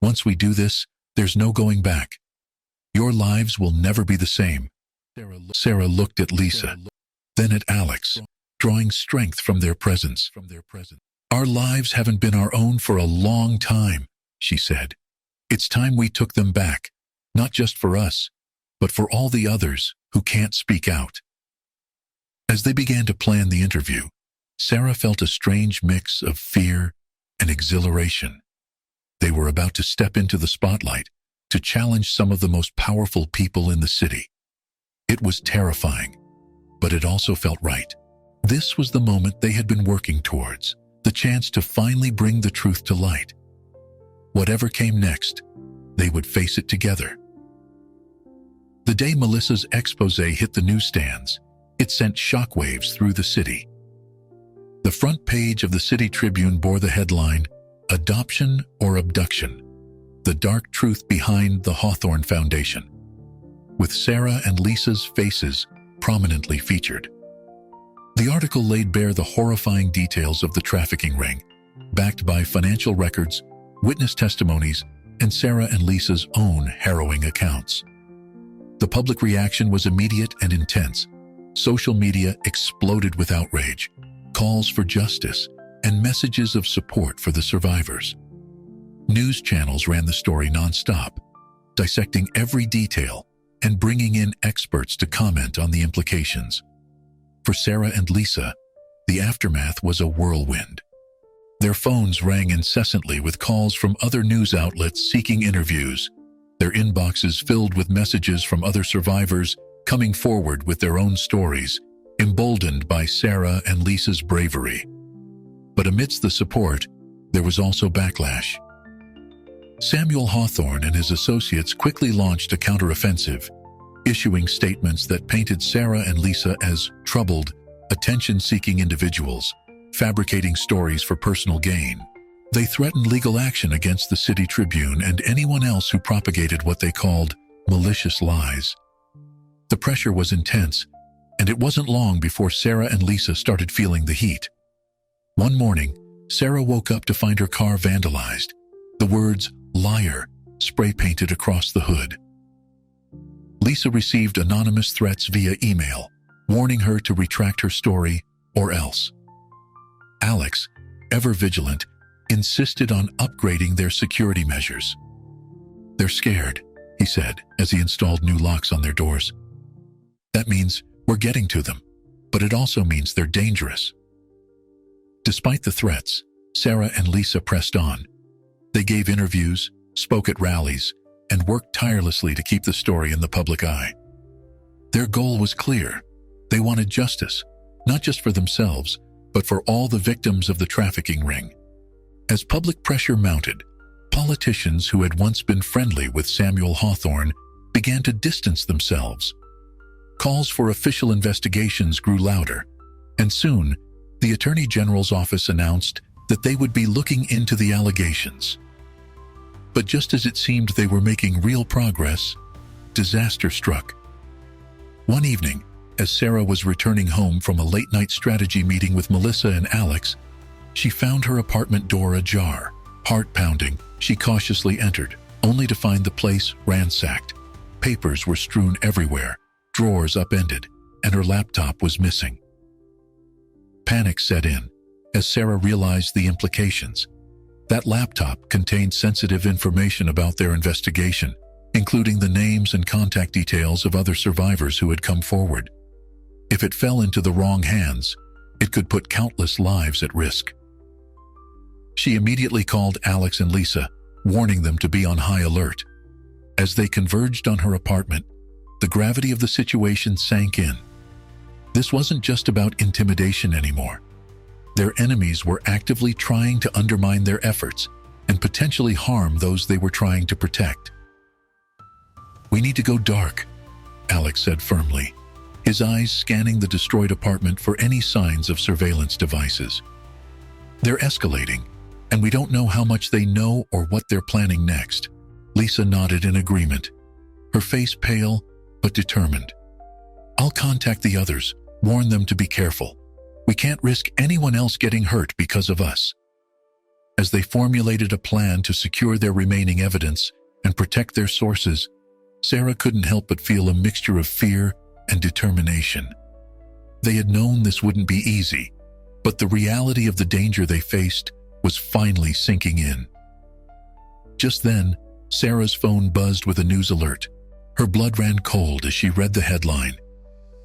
Once we do this, there's no going back. Your lives will never be the same." Sarah looked at Lisa, then at Alex, drawing strength from their presence. "Our lives haven't been our own for a long time," she said. "It's time we took them back, not just for us, but for all the others who can't speak out." As they began to plan the interview, Sarah felt a strange mix of fear and exhilaration. They were about to step into the spotlight to challenge some of the most powerful people in the city. It was terrifying, but it also felt right. This was the moment they had been working towards, the chance to finally bring the truth to light. Whatever came next, they would face it together. The day Melissa's expose hit the newsstands, it sent shockwaves through the city. The front page of the City Tribune bore the headline, "Adoption or Abduction? The Dark Truth Behind the Hawthorne Foundation," with Sarah and Lisa's faces prominently featured. The article laid bare the horrifying details of the trafficking ring, backed by financial records, witness testimonies, and Sarah and Lisa's own harrowing accounts. The public reaction was immediate and intense. Social media exploded with outrage, calls for justice, and messages of support for the survivors. News channels ran the story nonstop, dissecting every detail and bringing in experts to comment on the implications. For Sarah and Lisa, the aftermath was a whirlwind. Their phones rang incessantly with calls from other news outlets seeking interviews, their inboxes filled with messages from other survivors coming forward with their own stories, emboldened by Sarah and Lisa's bravery. But amidst the support, there was also backlash. Samuel Hawthorne and his associates quickly launched a counteroffensive, issuing statements that painted Sarah and Lisa as troubled, attention-seeking individuals, fabricating stories for personal gain. They threatened legal action against the City Tribune and anyone else who propagated what they called malicious lies. The pressure was intense, and it wasn't long before Sarah and Lisa started feeling the heat. One morning, Sarah woke up to find her car vandalized, the words "liar" spray-painted across the hood. Lisa received anonymous threats via email, warning her to retract her story or else. Alex, ever vigilant, insisted on upgrading their security measures. "They're scared," he said as he installed new locks on their doors. "That means we're getting to them, but it also means they're dangerous." Despite the threats, Sarah and Lisa pressed on. They gave interviews, spoke at rallies, and worked tirelessly to keep the story in the public eye. Their goal was clear. They wanted justice, not just for themselves, but for all the victims of the trafficking ring. As public pressure mounted, politicians who had once been friendly with Samuel Hawthorne began to distance themselves. Calls for official investigations grew louder, and soon, the Attorney General's office announced that they would be looking into the allegations. But just as it seemed they were making real progress, disaster struck. One evening, as Sarah was returning home from a late-night strategy meeting with Melissa and Alex, she found her apartment door ajar. Heart pounding, she cautiously entered, only to find the place ransacked. Papers were strewn everywhere, drawers upended, and her laptop was missing. Panic set in as Sarah realized the implications. That laptop contained sensitive information about their investigation, including the names and contact details of other survivors who had come forward. If it fell into the wrong hands, it could put countless lives at risk. She immediately called Alex and Lisa, warning them to be on high alert. As they converged on her apartment, the gravity of the situation sank in. This wasn't just about intimidation anymore. Their enemies were actively trying to undermine their efforts and potentially harm those they were trying to protect. "We need to go dark," Alex said firmly, his eyes scanning the destroyed apartment for any signs of surveillance devices. "They're escalating, and we don't know how much they know or what they're planning next." Lisa nodded in agreement, her face pale but determined. "I'll contact the others, warn them to be careful. We can't risk anyone else getting hurt because of us." As they formulated a plan to secure their remaining evidence and protect their sources, Sarah couldn't help but feel a mixture of fear and determination. They had known this wouldn't be easy, but the reality of the danger they faced was finally sinking in. Just then, Sarah's phone buzzed with a news alert. Her blood ran cold as she read the headline: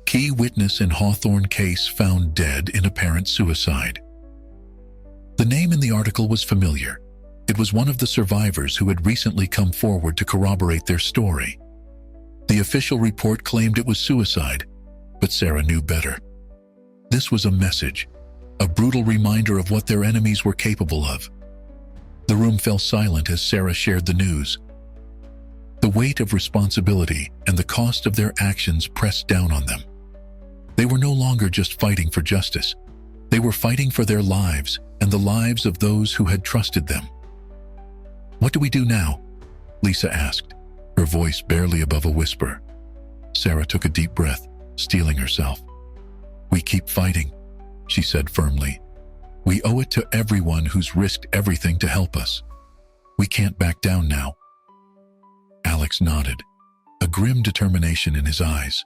"Key witness in Hawthorne case found dead in apparent suicide." The name in the article was familiar. It was one of the survivors who had recently come forward to corroborate their story. The official report claimed it was suicide, but Sarah knew better. This was a message, a brutal reminder of what their enemies were capable of. The room fell silent as Sarah shared the news. The weight of responsibility and the cost of their actions pressed down on them. They were no longer just fighting for justice. They were fighting for their lives and the lives of those who had trusted them. "What do we do now?" Lisa asked, her voice barely above a whisper. Sarah took a deep breath, steeling herself. "We keep fighting," she said firmly. "We owe it to everyone who's risked everything to help us. We can't back down now." Alex nodded, a grim determination in his eyes.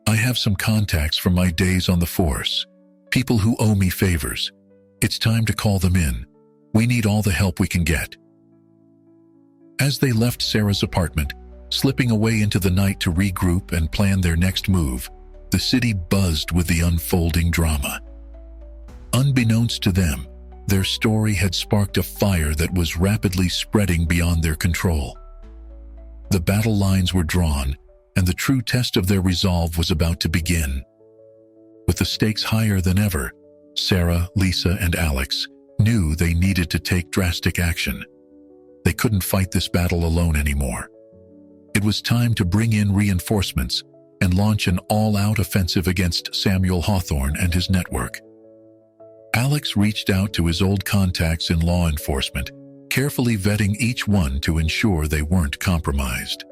"I have some contacts from my days on the force, people who owe me favors. It's time to call them in. We need all the help we can get." As they left Sarah's apartment, slipping away into the night to regroup and plan their next move, the city buzzed with the unfolding drama. Unbeknownst to them, their story had sparked a fire that was rapidly spreading beyond their control. The battle lines were drawn, and the true test of their resolve was about to begin. With the stakes higher than ever, Sarah, Lisa, and Alex knew they needed to take drastic action. They couldn't fight this battle alone anymore. It was time to bring in reinforcements and launch an all-out offensive against Samuel Hawthorne and his network. Alex reached out to his old contacts in law enforcement, carefully vetting each one to ensure they weren't compromised.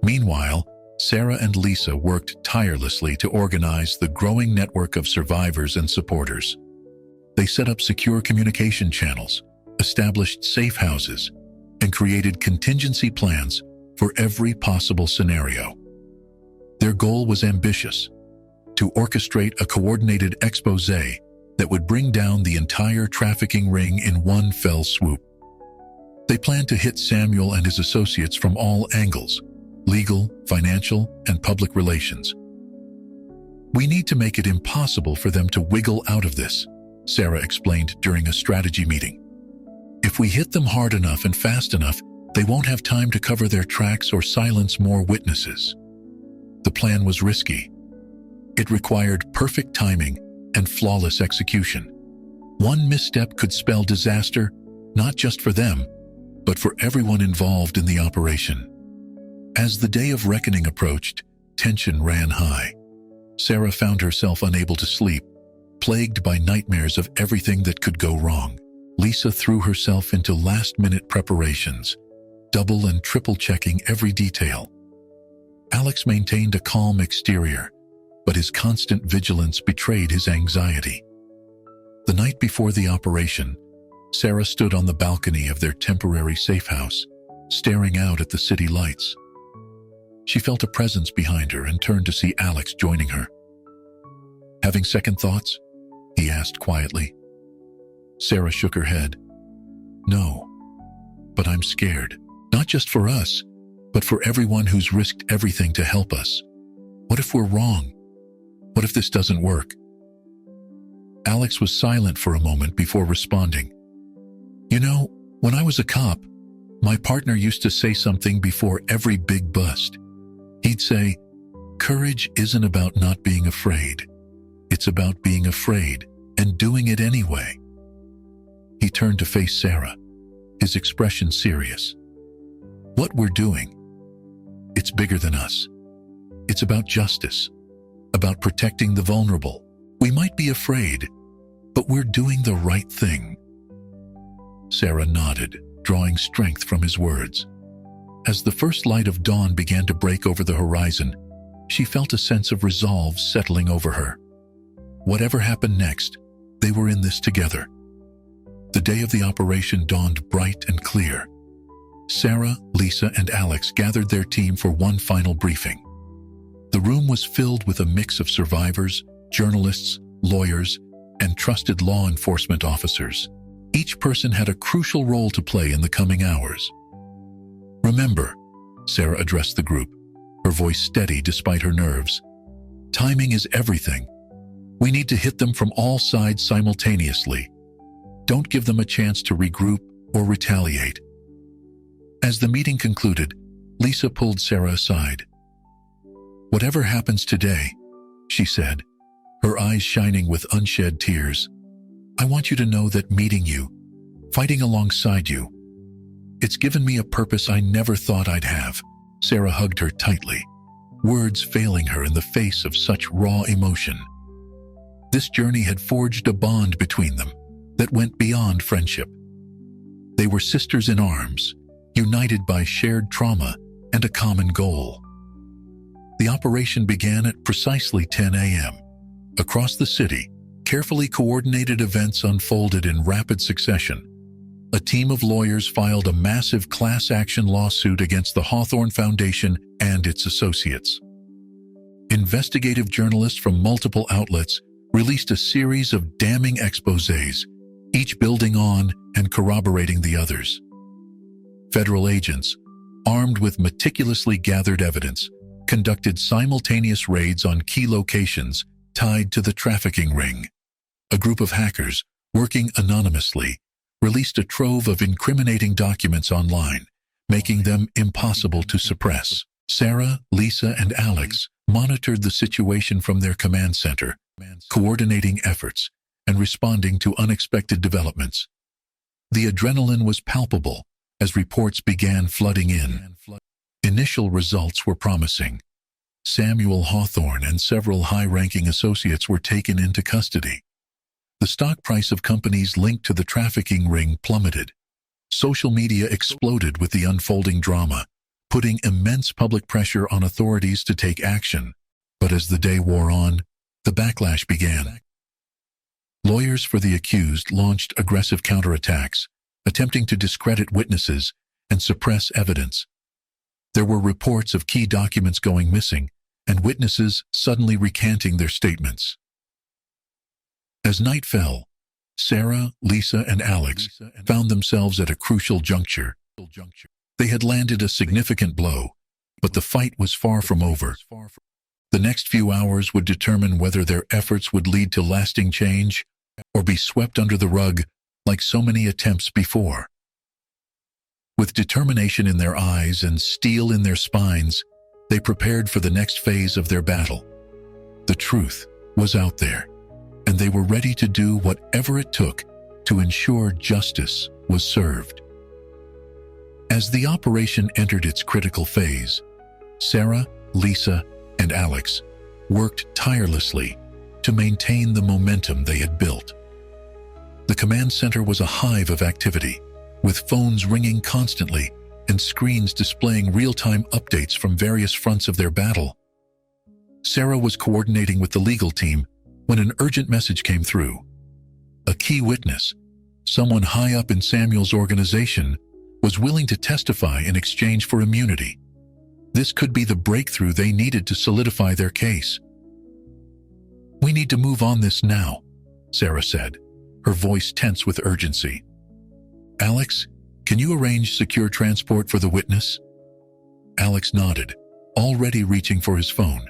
Meanwhile, Sarah and Lisa worked tirelessly to organize the growing network of survivors and supporters. They set up secure communication channels, established safe houses, and created contingency plans for every possible scenario. Their goal was ambitious: to orchestrate a coordinated expose that would bring down the entire trafficking ring in one fell swoop. They planned to hit Samuel and his associates from all angles: legal, financial, and public relations. "We need to make it impossible for them to wiggle out of this," Sarah explained during a strategy meeting. "If we hit them hard enough and fast enough, they won't have time to cover their tracks or silence more witnesses." The plan was risky. It required perfect timing and flawless execution. One misstep could spell disaster, not just for them, but for everyone involved in the operation. As the day of reckoning approached, tension ran high. Sarah found herself unable to sleep, plagued by nightmares of everything that could go wrong. Lisa threw herself into last-minute preparations, double and triple-checking every detail. Alex maintained a calm exterior, but his constant vigilance betrayed his anxiety. The night before the operation, Sarah stood on the balcony of their temporary safe house, staring out at the city lights. She felt a presence behind her and turned to see Alex joining her. "Having second thoughts?" he asked quietly. Sarah shook her head. "No, but I'm scared. Not just for us, but for everyone who's risked everything to help us. What if we're wrong? What if this doesn't work?" Alex was silent for a moment before responding. "You know, when I was a cop, My partner used to say something before every big bust. He'd say, "Courage isn't about not being afraid. It's about being afraid and doing it anyway." He turned to face Sarah, his expression serious. "What we're doing, it's bigger than us. It's about justice, about protecting the vulnerable. We might be afraid, but we're doing the right thing." Sarah nodded, drawing strength from his words. As the first light of dawn began to break over the horizon, she felt a sense of resolve settling over her. Whatever happened next, they were in this together. The day of the operation dawned bright and clear. Sarah, Lisa, and Alex gathered their team for one final briefing. The room was filled with a mix of survivors, journalists, lawyers, and trusted law enforcement officers. Each person had a crucial role to play in the coming hours. "Remember," Sarah addressed the group, her voice steady despite her nerves, "timing is everything. We need to hit them from all sides simultaneously. Don't give them a chance to regroup or retaliate." As the meeting concluded, Lisa pulled Sarah aside. "Whatever happens today," she said, her eyes shining with unshed tears, "I want you to know that meeting you, fighting alongside you, it's given me a purpose I never thought I'd have." Sarah hugged her tightly, words failing her in the face of such raw emotion. This journey had forged a bond between them that went beyond friendship. They were sisters in arms, united by shared trauma and a common goal. The operation began at precisely 10 a.m. Across the city, carefully coordinated events unfolded in rapid succession. A team of lawyers filed a massive class action lawsuit against the Hawthorne Foundation and its associates. Investigative journalists from multiple outlets released a series of damning exposés, each building on and corroborating the others. Federal agents, armed with meticulously gathered evidence, conducted simultaneous raids on key locations tied to the trafficking ring. A group of hackers, working anonymously, released a trove of incriminating documents online, making them impossible to suppress. Sarah, Lisa, and Alex monitored the situation from their command center, coordinating efforts and responding to unexpected developments. The adrenaline was palpable as reports began flooding in. Initial results were promising. Samuel Hawthorne and several high-ranking associates were taken into custody. The stock price of companies linked to the trafficking ring plummeted. Social media exploded with the unfolding drama, putting immense public pressure on authorities to take action. But as the day wore on, the backlash began. Lawyers for the accused launched aggressive counterattacks, attempting to discredit witnesses and suppress evidence. There were reports of key documents going missing and witnesses suddenly recanting their statements. As night fell, Sarah, Lisa, and Alex found themselves at a crucial juncture. They had landed a significant blow, but the fight was far from over. The next few hours would determine whether their efforts would lead to lasting change or be swept under the rug like so many attempts before. With determination in their eyes and steel in their spines, they prepared for the next phase of their battle. The truth was out there, and they were ready to do whatever it took to ensure justice was served. As the operation entered its critical phase, Sarah, Lisa, and Alex worked tirelessly to maintain the momentum they had built. The command center was a hive of activity, with phones ringing constantly and screens displaying real-time updates from various fronts of their battle. Sarah was coordinating with the legal team when an urgent message came through. A key witness, someone high up in Samuel's organization, was willing to testify in exchange for immunity. This could be the breakthrough they needed to solidify their case. "We need to move on this now," Sarah said, her voice tense with urgency. "Alex, can you arrange secure transport for the witness?" Alex nodded, already reaching for his phone.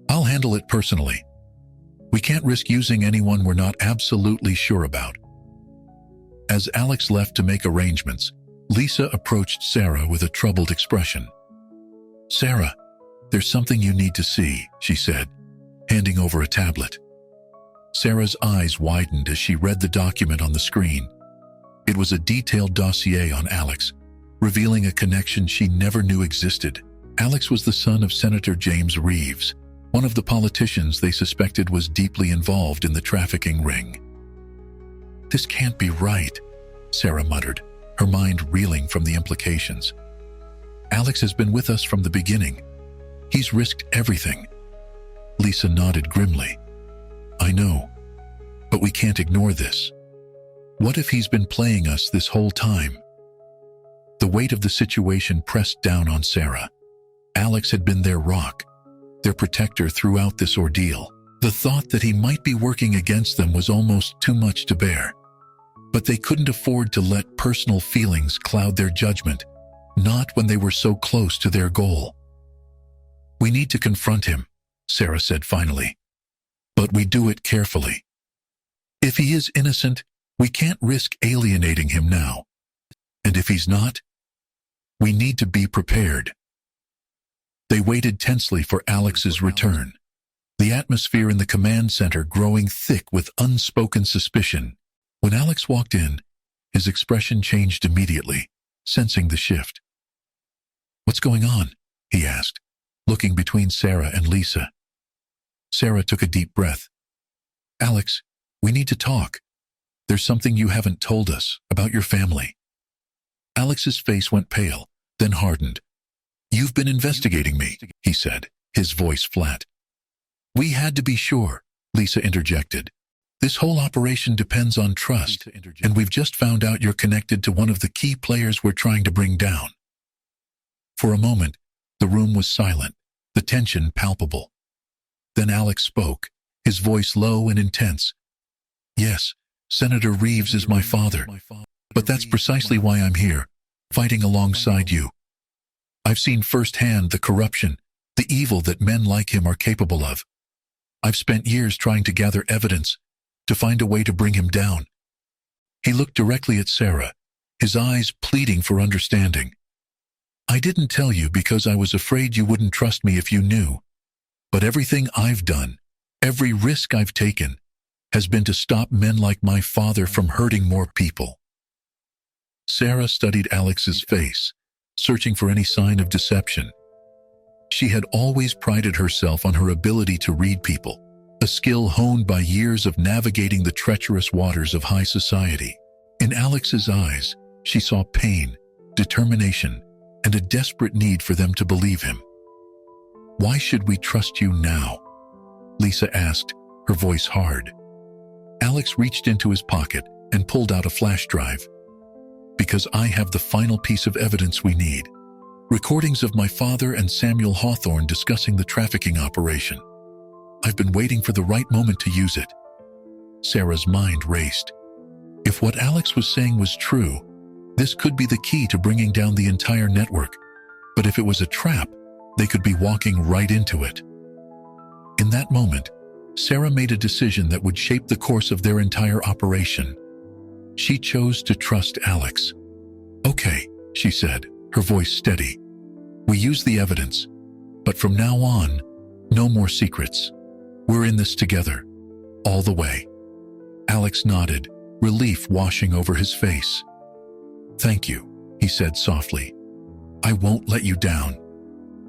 "I'll handle it personally. We can't risk using anyone we're not absolutely sure about." As Alex left to make arrangements, Lisa approached Sarah with a troubled expression. "Sarah, there's something you need to see," she said, handing over a tablet. Sarah's eyes widened as she read the document on the screen. It was a detailed dossier on Alex, revealing a connection she never knew existed. Alex was the son of Senator James Reeves, one of the politicians they suspected was deeply involved in the trafficking ring. "This can't be right," Sarah muttered, her mind reeling from the implications. "Alex has been with us from the beginning. He's risked everything." Lisa nodded grimly. "I know, but we can't ignore this. What if he's been playing us this whole time?" The weight of the situation pressed down on Sarah. Alex had been their rock, their protector throughout this ordeal. The thought that he might be working against them was almost too much to bear. But they couldn't afford to let personal feelings cloud their judgment, not when they were so close to their goal. "We need to confront him," Sarah said finally. "But we do it carefully. If he is innocent, we can't risk alienating him now. And if he's not, we need to be prepared." They waited tensely for Alex's return, the atmosphere in the command center growing thick with unspoken suspicion. When Alex walked in, his expression changed immediately, sensing the shift. "What's going on?" he asked, looking between Sarah and Lisa. Sarah took a deep breath. "Alex, we need to talk. There's something you haven't told us about your family." Alex's face went pale, then hardened. "You've been investigating me," he said, his voice flat. "We had to be sure," Lisa interjected. "This whole operation depends on trust, and we've just found out you're connected to one of the key players we're trying to bring down." For a moment, the room was silent, the tension palpable. Then Alex spoke, his voice low and intense. "Yes, Senator Reeves is my father, but that's precisely why I'm here, fighting alongside you. I've seen firsthand the corruption, the evil that men like him are capable of. I've spent years trying to gather evidence, to find a way to bring him down." He looked directly at Sarah, his eyes pleading for understanding. "I didn't tell you because I was afraid you wouldn't trust me if you knew. But everything I've done, every risk I've taken, has been to stop men like my father from hurting more people." Sarah studied Alex's face, searching for any sign of deception. She had always prided herself on her ability to read people, a skill honed by years of navigating the treacherous waters of high society. In Alex's eyes, she saw pain, determination, and a desperate need for them to believe him. "Why should we trust you now?" Lisa asked, her voice hard. Alex reached into his pocket and pulled out a flash drive. "Because I have the final piece of evidence we need. Recordings of my father and Samuel Hawthorne discussing the trafficking operation. I've been waiting for the right moment to use it." Sarah's mind raced. If what Alex was saying was true, this could be the key to bringing down the entire network. But if it was a trap, they could be walking right into it. In that moment, Sarah made a decision that would shape the course of their entire operation. She chose to trust Alex. "Okay," she said, her voice steady. "We use the evidence, but from now on, no more secrets. We're in this together, all the way." Alex nodded, relief washing over his face. "Thank you," he said softly. "I won't let you down."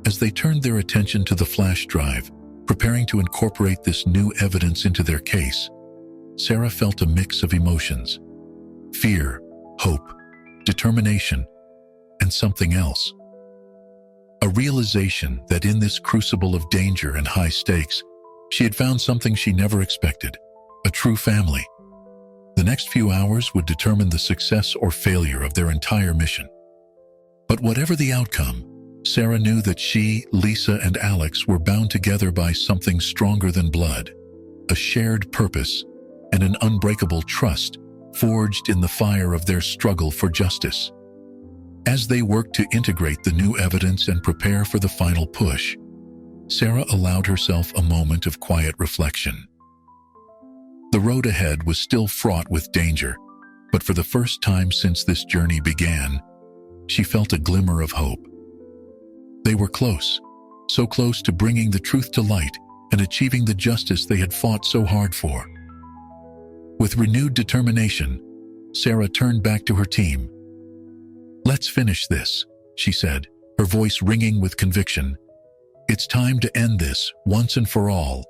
As they turned their attention to the flash drive, preparing to incorporate this new evidence into their case, Sarah felt a mix of emotions: fear, hope, determination, and something else. A realization that in this crucible of danger and high stakes, she had found something she never expected: a true family. The next few hours would determine the success or failure of their entire mission. But whatever the outcome, Sarah knew that she, Lisa, and Alex were bound together by something stronger than blood, a shared purpose and an unbreakable trust forged in the fire of their struggle for justice. As they worked to integrate the new evidence and prepare for the final push, Sarah allowed herself a moment of quiet reflection. The road ahead was still fraught with danger, but for the first time since this journey began, she felt a glimmer of hope. They were close, so close to bringing the truth to light and achieving the justice they had fought so hard for. With renewed determination, Sarah turned back to her team. "Let's finish this," she said, her voice ringing with conviction. "It's time to end this, once and for all."